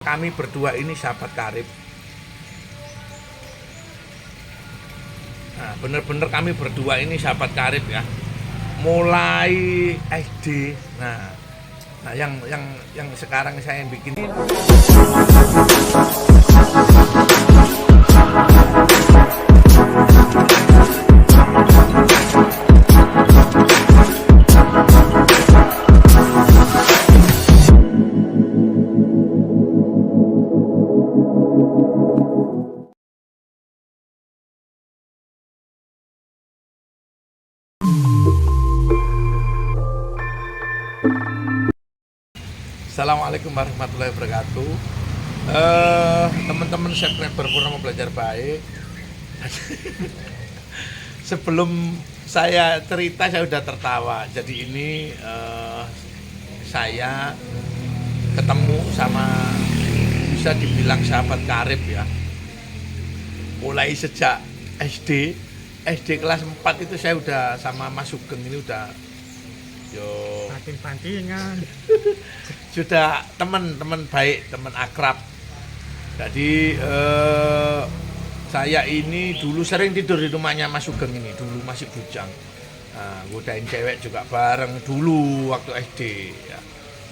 Kami berdua ini sahabat karib. Nah, bener-bener kami berdua ini sahabat karib ya. Mulai SD. Nah, yang sekarang saya yang bikin. Assalamualaikum warahmatullahi wabarakatuh. Teman-teman subscriber Purnomo Belajar Baik. Sebelum saya cerita saya udah tertawa. Jadi ini saya ketemu sama bisa dibilang sahabat karib ya. Mulai sejak SD kelas 4 itu saya udah sama Mas Sugeng ini udah panting-pantingan. Sudah teman baik, teman akrab. Jadi saya ini dulu sering tidur di rumahnya Mas Sugeng ini, dulu masih bujang. Nah, godain cewek juga bareng dulu waktu SD ya.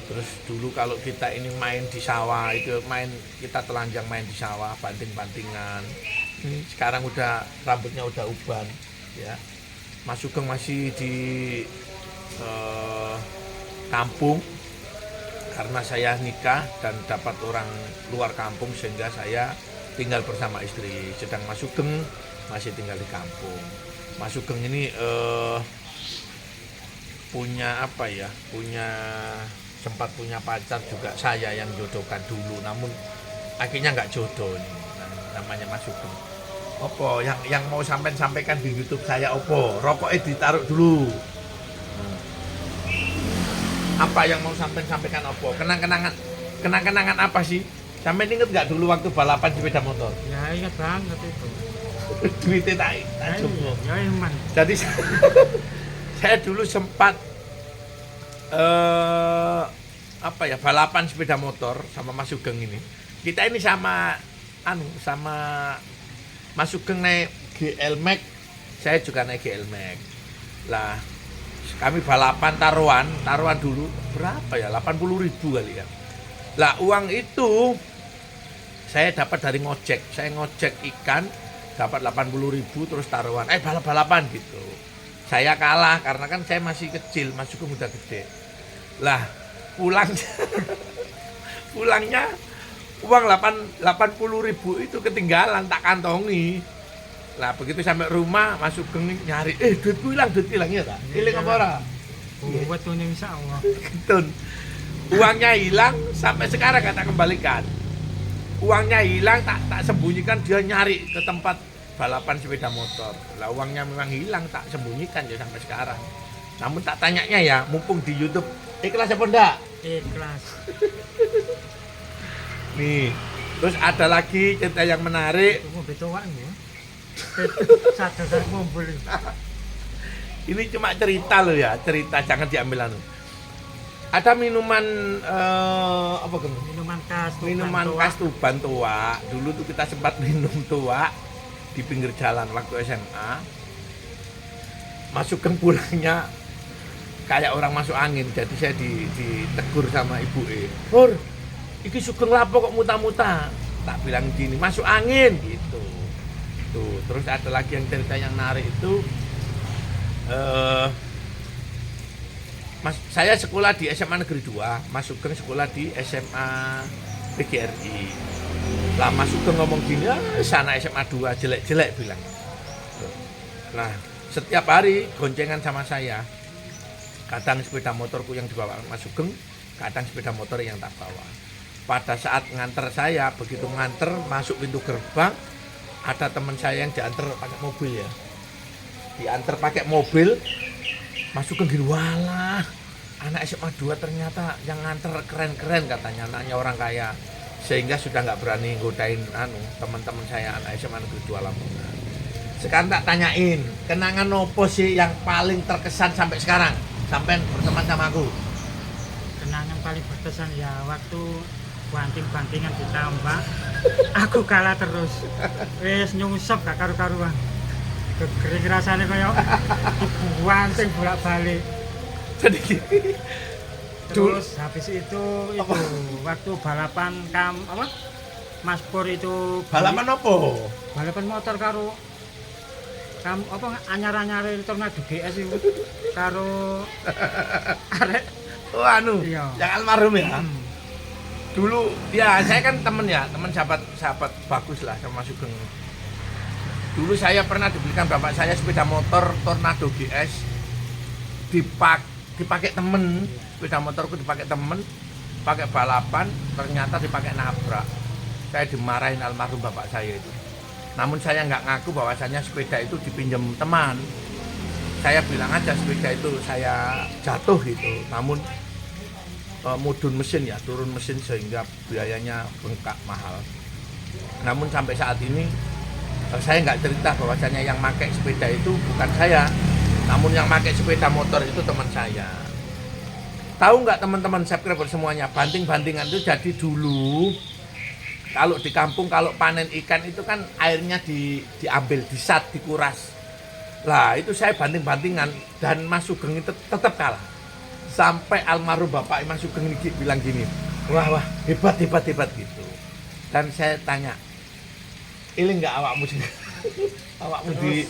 Terus dulu kalau kita ini main di sawah itu kita telanjang main di sawah, banting-bantingan. Sekarang udah rambutnya udah uban ya. Mas Sugeng masih di kampung karena saya nikah dan dapat orang luar kampung sehingga saya tinggal bersama istri. Sedang Mas Sugeng masih tinggal di kampung. Mas Sugeng ini sempat punya pacar juga saya yang jodohkan dulu, namun akhirnya nggak jodoh nih. Namanya Mas Sugeng. Opo yang mau sampaikan di YouTube saya opo? Rokoknya ditaruh dulu. Apa yang mau sampaikan opo? Kenang-kenangan apa sih? Sampai inget nggak dulu waktu balapan sepeda motor? Ya ingat banget itu. Duitnya tak cukup. Ya emang. Jadi saya dulu sempat balapan sepeda motor sama Mas Sugeng ini. Kita ini sama Mas Sugeng naik GL Max, saya juga naik GL Max. Lah kami balapan taruhan dulu berapa ya, 80.000 kali ya. Lah uang itu saya dapat dari ngojek, saya ngojek ikan dapat 80.000 terus taruhan balapan gitu. Saya kalah karena kan saya masih kecil, Mas Sugeng udah gede. Lah pulangnya uang 80.000 itu ketinggalan, tak kantongi. Lah begitu sampai rumah Mas Sugeng nyari, duitku hilang ya tak? Hilang apa ora? Buat tuh insyaallah. Ketun. Uangnya hilang sampai sekarang gak tak kembalikan. Uangnya hilang tak sembunyikan, dia nyari ke tempat balapan sepeda motor. Lah uangnya memang hilang, tak sembunyikan ya sampai sekarang. Namun tak tanyanya ya, mumpung di YouTube, ikhlas apa enggak? Ikhlas. Nih, terus ada lagi cerita yang menarik. Itu mau betoan ya. Sadar ngumpul. Ini cuma cerita loh ya, cerita jangan diambil anu. Ada minuman Minuman khas Tuban tua. Dulu tuh kita sempat minum tua di pinggir jalan waktu SMA. Mas Sugeng pulangnya kayak orang masuk angin. Jadi saya ditegur sama ibu Hur, iki Sugeng lapo kok muta-muta? Tak bilang gini, masuk angin gitu. Tuh, terus ada lagi yang cerita yang menarik itu saya sekolah di SMA Negeri 2, Mas Sugeng sekolah di SMA PGRI. Lah Mas Sugeng ngomong gini, sana SMA 2 jelek-jelek bilang. Nah, setiap hari goncengan sama saya. Kadang sepeda motorku yang dibawa Mas Sugeng, kadang sepeda motor yang tak bawa. Pada saat nganter saya, begitu nganter masuk pintu gerbang, ada teman saya yang diantar pakai mobil ya. Diantar pakai mobil, Mas Sugeng gini, walah, anak SMA 2 ternyata yang nganter keren-keren katanya, anaknya orang kaya. Sehingga sudah nggak berani godain teman-teman saya anak SMA Negeri 2 Lamongan. Sekarang tak tanyain, kenangan opo sih yang paling terkesan sampai sekarang? Sampai berteman sama aku. Kenangan paling berkesan ya waktu banting-bantingan ditambah aku kalah terus wis nyungsep gak karu-karuan gegering rasane kaya dibanting bolak-balik Jadi gini. terus habis itu waktu balapan Mas Pur itu Balapan apa? balapan motor karo anyar-anyar Tornado GS itu karo arek Oh anu, Iya. yang almarhum ya. Hmm. Dulu ya saya kan temen sahabat bagus lah sama Sugeng. Dulu saya pernah dibelikan bapak saya sepeda motor Tornado GS dipakai temen, sepeda motorku dipakai temen, pakai balapan, ternyata dipakai nabrak. Saya dimarahin almarhum bapak saya itu. Namun saya nggak ngaku bahwasanya sepeda itu dipinjam teman. Saya bilang aja sepeda itu saya jatuh gitu. Namun mudun mesin ya, turun mesin sehingga biayanya bengkak mahal. Namun sampai saat ini saya nggak cerita bahwasanya yang pakai sepeda itu bukan saya, namun yang pakai sepeda motor itu teman saya. Tahu nggak teman-teman subscriber semuanya, banting-bantingan itu jadi dulu kalau di kampung kalau panen ikan itu kan airnya diambil, disat, dikuras. Lah itu saya banting-bantingan dan Mas Sugeng itu tetap kalah. Sampai almarhum Bapak Mas Sugeng ini bilang gini, wah hebat gitu. Dan saya tanya, ini enggak awakmu sih? Awakmu di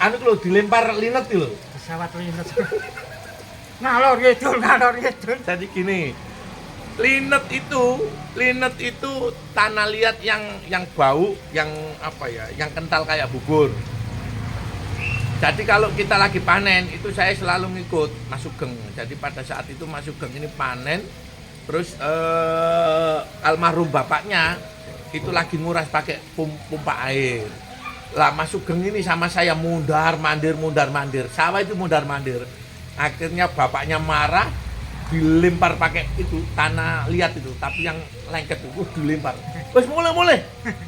anu lho dilempar linet lho. pesawat linet ngalor ngidul Jadi gini, linet itu tanah liat yang bau, yang apa ya, yang kental kayak bubur. Jadi kalau kita lagi panen itu saya selalu ngikut Mas Sugeng. Jadi pada saat itu Mas Sugeng ini panen, terus almarhum bapaknya itu lagi nguras pakai pompa air. Lah Mas Sugeng ini sama saya mundar mandir, sawah itu mundar mandir. Akhirnya bapaknya marah, dilempar pakai itu tanah liat itu, tapi yang lengket itu dilempar. Terus mulai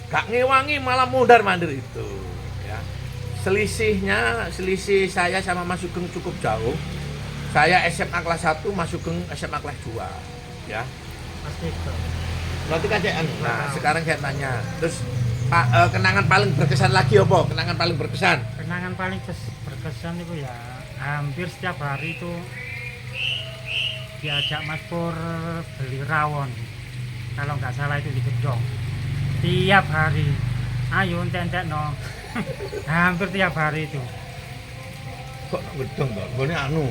gak ngewangi malah mundar mandir itu. Ya. Selisih saya sama Mas Sugeng cukup jauh. Saya SMA kelas 1, Mas Sugeng SMA kelas 2. Ya. pasti itu Nanti kacean. Nah, sekarang saya tanya. Terus Pak, kenangan paling berkesan lagi apa? Kenangan paling berkesan? kenangan paling berkesan itu ya hampir setiap hari itu diajak Mas Pur beli rawon kalau nggak salah itu di Gedong tiap hari ayo entek no hampir tiap hari itu Kok gedeng kok? Gone anu.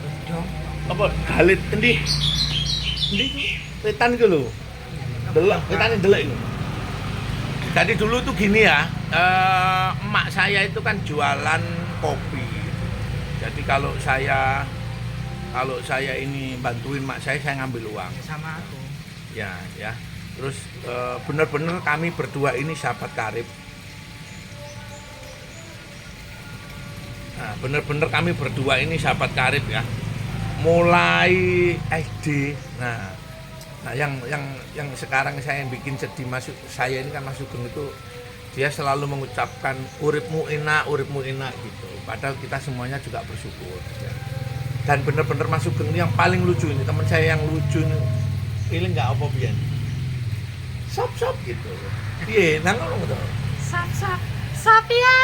Gedong Apa galit endi? Endi wetan iku lho. Delok, wetane delok iku. Jadi dulu tuh gini ya, emak saya itu kan jualan kopi. Jadi kalau saya ini bantuin mak saya ngambil uang. sama aku Ya. Terus bener-bener kami berdua ini sahabat karib. Nah, bener-bener kami berdua ini sahabat karib ya. Mulai SD. Nah, yang sekarang saya yang bikin sedih saya ini kan Mas Sugeng itu dia selalu mengucapkan uripmu enak gitu. Padahal kita semuanya juga bersyukur. Ya. Dan bener-bener Mas Sugeng ini yang paling lucu ini, teman saya yang lucu ini nggak apa biyen. Sop gitu. Piye nang ngono to. sop ya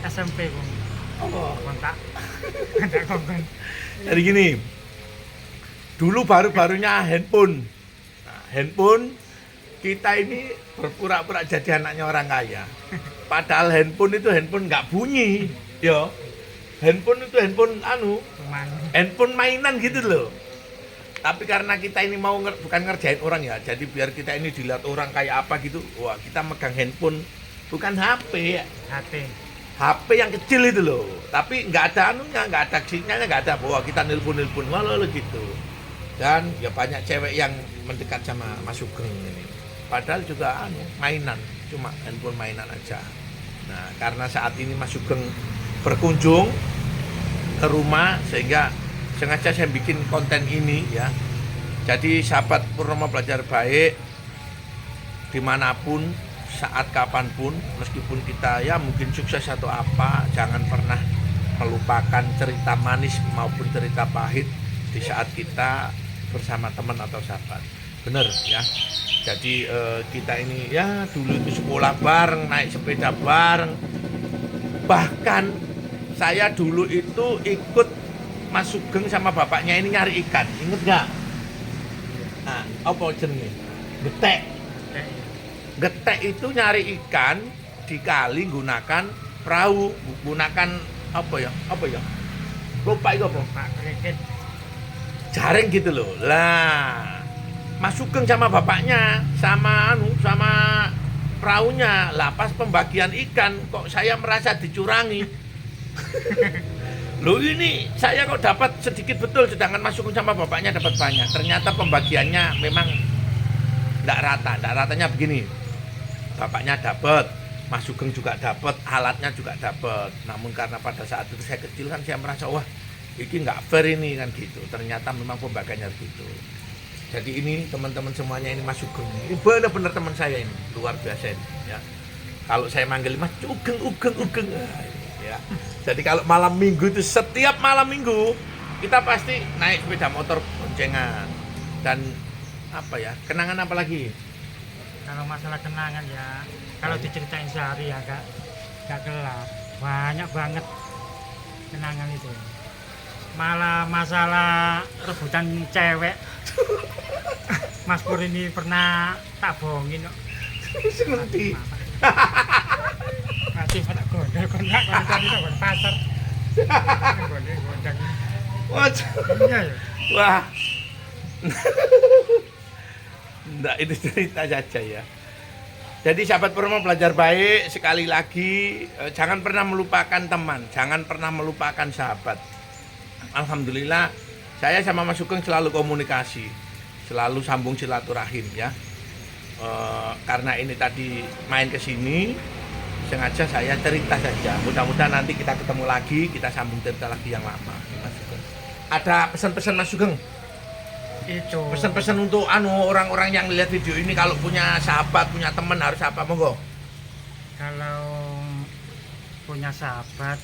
SMP kok Oh. kontak kontak kongkon Jadi gini, dulu baru-barunya handphone. Nah, handphone kita ini berpura-pura jadi anaknya orang kaya. Padahal handphone itu handphone nggak bunyi, yo. Handphone itu handphone cuman handphone mainan gitu loh. Tapi karena kita ini mau bukan ngerjain orang ya, jadi biar kita ini dilihat orang kayak apa gitu, wah kita megang handphone bukan HP ya. HP yang kecil itu loh, tapi nggak ada anunya, nggak ada sinyalnya, nggak ada bahwa kita nelpon malah gitu. Dan ya banyak cewek yang mendekat sama Mas Sugeng ini. Padahal juga mainan, cuma handphone mainan aja. Nah karena saat ini Mas Sugeng berkunjung ke rumah sehingga sengaja saya bikin konten ini ya. Jadi sahabat Purnomo Belajar Baik dimanapun, saat kapanpun, meskipun kita ya mungkin sukses atau apa, jangan pernah melupakan cerita manis maupun cerita pahit di saat kita bersama teman atau sahabat. Bener ya. Jadi kita ini ya dulu itu sekolah bareng, naik sepeda bareng. Bahkan saya dulu itu ikut Mas Sugeng sama bapaknya ini nyari ikan. Ingat nggak? Nah, apa jenenge? Getek. Getek itu nyari ikan di kali gunakan perahu, gunakan apa ya? Lupa itu apa? Pak Kriket. Jaring gitu loh. Lah, Mas Sugeng sama bapaknya sama perahunya. Lah pas pembagian ikan kok saya merasa dicurangi. Loh ini saya kok dapat sedikit betul sedangkan Mas Sugeng sama bapaknya dapat banyak. Ternyata pembagiannya memang enggak rata. Enggak ratanya begini. Bapaknya dapat, Mas Sugeng juga dapat, alatnya juga dapat. Namun karena pada saat itu saya kecil kan saya merasa wah, ini nggak fair ini kan gitu. Ternyata memang pembagiannya gitu. Jadi ini teman-teman semuanya ini Mas Sugeng. Ini benar-benar teman saya ini, luar biasa ini ya. Kalau saya manggil Mas Ugeng. Nah, ya. Jadi kalau malam Minggu itu setiap malam Minggu kita pasti naik sepeda motor boncengan. Dan apa ya? Kenangan apa lagi? Kalau masalah kenangan ya, kalau diceritain sehari ya gak kelar. Banyak banget kenangan itu. Malah masalah rebutan cewek. Mas Pur ini pernah tak bohongin kok. Seperti Masih tak gondel kontak tadi tak pasar. Gondel. Iya ya. wah. Nggak, itu cerita saja ya. Jadi sahabat Purnomo belajar baik, sekali lagi jangan pernah melupakan teman, jangan pernah melupakan sahabat. Alhamdulillah saya sama Mas Sugeng selalu komunikasi, selalu sambung silaturahim ya. Karena ini tadi main ke sini sengaja saya cerita saja. Mudah-mudahan nanti kita ketemu lagi, kita sambung cerita lagi yang lama. Mas Sugeng. Ada pesan-pesan Mas Sugeng? Itu Pesan-pesan untuk orang-orang yang lihat video ini kalau punya sahabat, punya teman harus apa, monggo? kalau punya sahabat,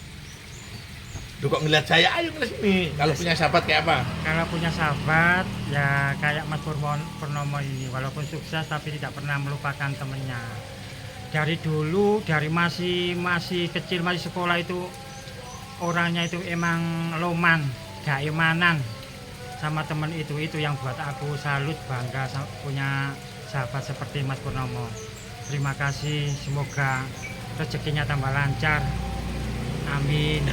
Duh kok ngeliat saya, ayo ke sini. Kalau punya sahabat kayak apa? kalau punya sahabat ya kayak Mas Purnomo ini, walaupun sukses tapi tidak pernah melupakan temennya. Dari dulu, dari masih kecil, masih sekolah itu orangnya itu emang loman, gak emanan sama temen itu yang buat aku salut, bangga punya sahabat seperti Mas Purnomo. Terima kasih, semoga rezekinya tambah lancar. Amin.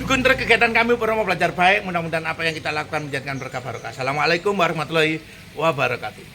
Dukung terus kegiatan kami Purnomo Belajar Baik. Mudah-mudahan apa yang kita lakukan menjadikan berkah barokah. Assalamualaikum warahmatullahi wabarakatuh.